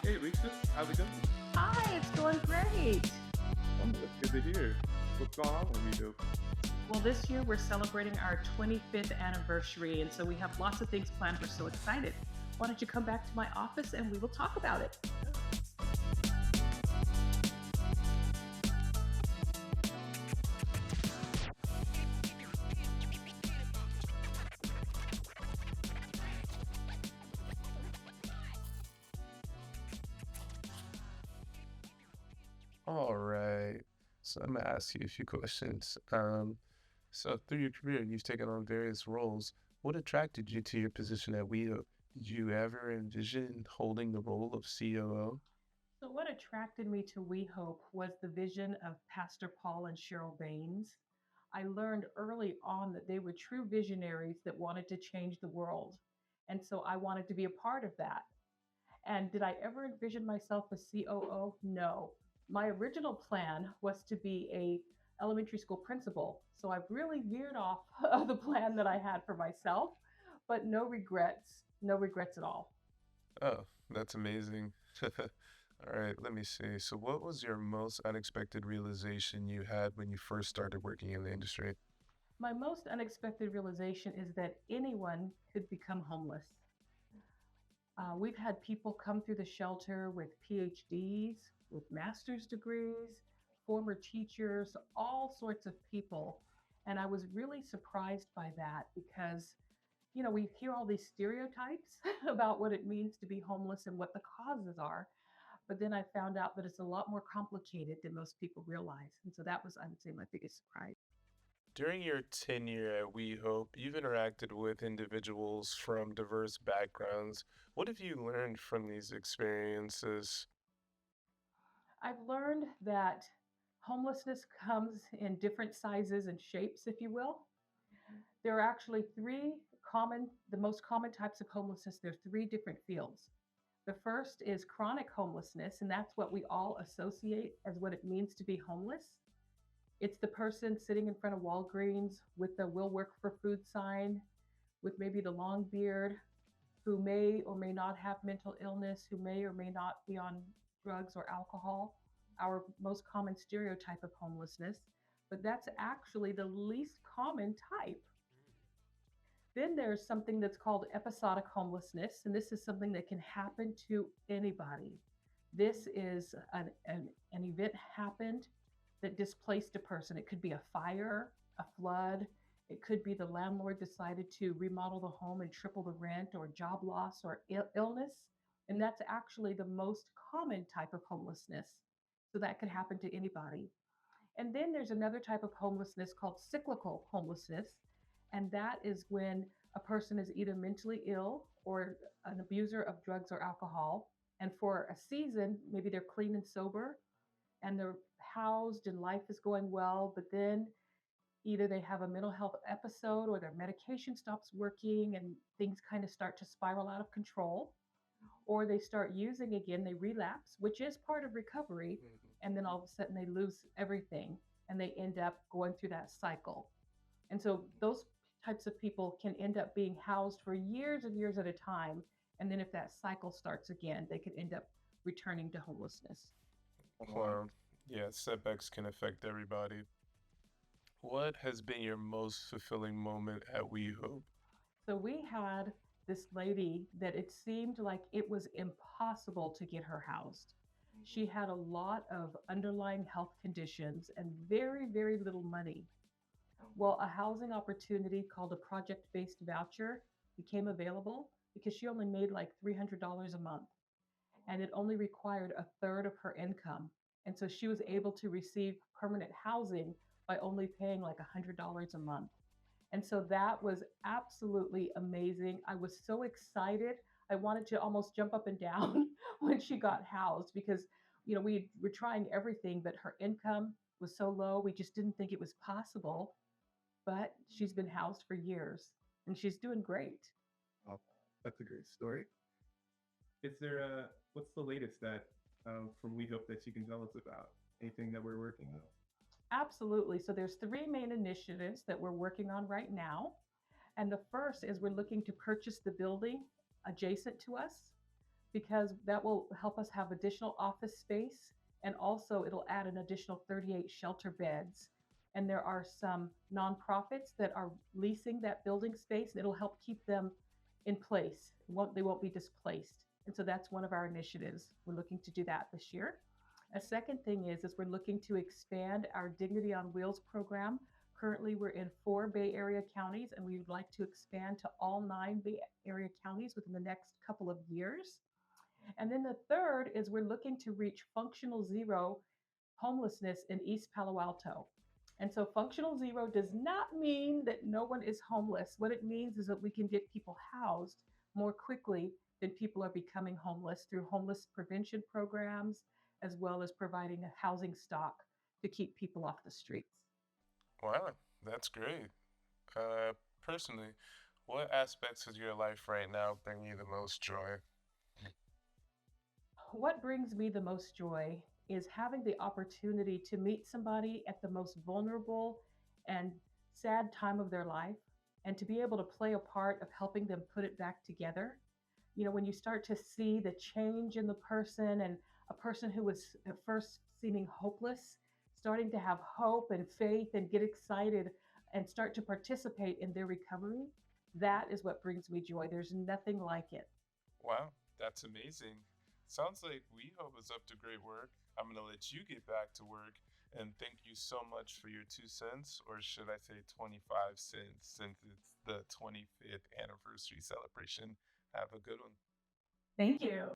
Hey, Alicia, how's it going? Hi, it's going great. That's good to hear. What's going on with you? Well, this year we're celebrating our 25th anniversary, and so we have lots of things planned. We're so excited. Why don't you come back to my office and we will talk about it? All right. So I'm gonna ask you a few questions. So through your career, you've taken on various roles. What attracted you to your position at WeHOPE? Did you ever envision holding the role of COO? So, what attracted me to WeHope was the vision of Pastor Paul and Cheryl Baines. I learned early on that they were true visionaries that wanted to change the world. And so I wanted to be a part of that. And did I ever envision myself as COO? No. My original plan was to be a elementary school principal. So I've really veered off of the plan that I had for myself, but no regrets, no regrets at all. Oh, that's amazing. All right, let me see. So what was your most unexpected realization you had when you first started working in the industry? My most unexpected realization is that anyone could become homeless. We've had people come through the shelter with PhDs, with master's degrees, former teachers, all sorts of people. And I was really surprised by that because, we hear all these stereotypes about what it means to be homeless and what the causes are. But then I found out that it's a lot more complicated than most people realize. And so that was, I would say, my biggest surprise. During your tenure at WeHope, you've interacted with individuals from diverse backgrounds. What have you learned from these experiences? I've learned that homelessness comes in different sizes and shapes, if you will. There are actually the most common types of homelessness. There are three different fields. The first is chronic homelessness, and that's what we all associate as what it means to be homeless. It's the person sitting in front of Walgreens with the "Will Work for Food" sign, with maybe the long beard, who may or may not have mental illness, who may or may not be on drugs or alcohol, our most common stereotype of homelessness. But that's actually the least common type. Then there's something that's called episodic homelessness, and this is something that can happen to anybody. This is an event happened that displaced a person. It could be a fire, a flood. It could be the landlord decided to remodel the home and triple the rent, or job loss, or illness. And that's actually the most common type of homelessness. So that could happen to anybody. And then there's another type of homelessness called cyclical homelessness. And that is when a person is either mentally ill or an abuser of drugs or alcohol. And for a season, maybe they're clean and sober and they're housed and life is going well, but then either they have a mental health episode or their medication stops working and things kind of start to spiral out of control, or they start using again, they relapse, which is part of recovery, and then all of a sudden they lose everything and they end up going through that cycle. And so those types of people can end up being housed for years and years at a time. And then if that cycle starts again, they could end up returning to homelessness. Oh, wow. Well, yeah, setbacks can affect everybody. What has been your most fulfilling moment at WeHope? So we had this lady that it seemed like it was impossible to get her housed. She had a lot of underlying health conditions and very, very little money. Well, a housing opportunity called a project based voucher became available because she only made like $300 a month, and it only required a third of her income. And so she was able to receive permanent housing by only paying like $100 a month. And so that was absolutely amazing. I was so excited. I wanted to almost jump up and down when she got housed because, we were trying everything, but her income was so low. We just didn't think it was possible. But she's been housed for years and she's doing great. Oh, that's a great story. Is there what's the latest that from We Hope that you can tell us about? Anything that we're working on? Absolutely. So there's three main initiatives that we're working on right now. And the first is we're looking to purchase the building adjacent to us. because that will help us have additional office space, and also it'll add an additional 38 shelter beds. And there are some nonprofits that are leasing that building space, and it'll help keep them in place. They won't be displaced. And so that's one of our initiatives. We're looking to do that this year. A second thing is we're looking to expand our Dignity on Wheels program. Currently, we're in 4 Bay Area counties, and we would like to expand to all 9 Bay Area counties within the next couple of years. And then the third is we're looking to reach functional zero homelessness in East Palo Alto. And so functional zero does not mean that no one is homeless. What it means is that we can get people housed more quickly than people are becoming homeless through homeless prevention programs, as well as providing a housing stock to keep people off the streets. Wow, that's great. Uh, Personally, what aspects of your life right now bring you the most joy? What brings me the most joy is having the opportunity to meet somebody at the most vulnerable and sad time of their life, and to be able to play a part of helping them put it back together. When you start to see the change in the person, and a person who was at first seeming hopeless starting to have hope and faith and get excited and start to participate in their recovery, that is what brings me joy. There's nothing like it. Wow, that's amazing. Sounds like WeHope is up to great work. I'm going to let you get back to work and thank you so much for your 2 cents, or should I say 25 cents, since it's the 25th anniversary celebration. Have a good one. Thank you.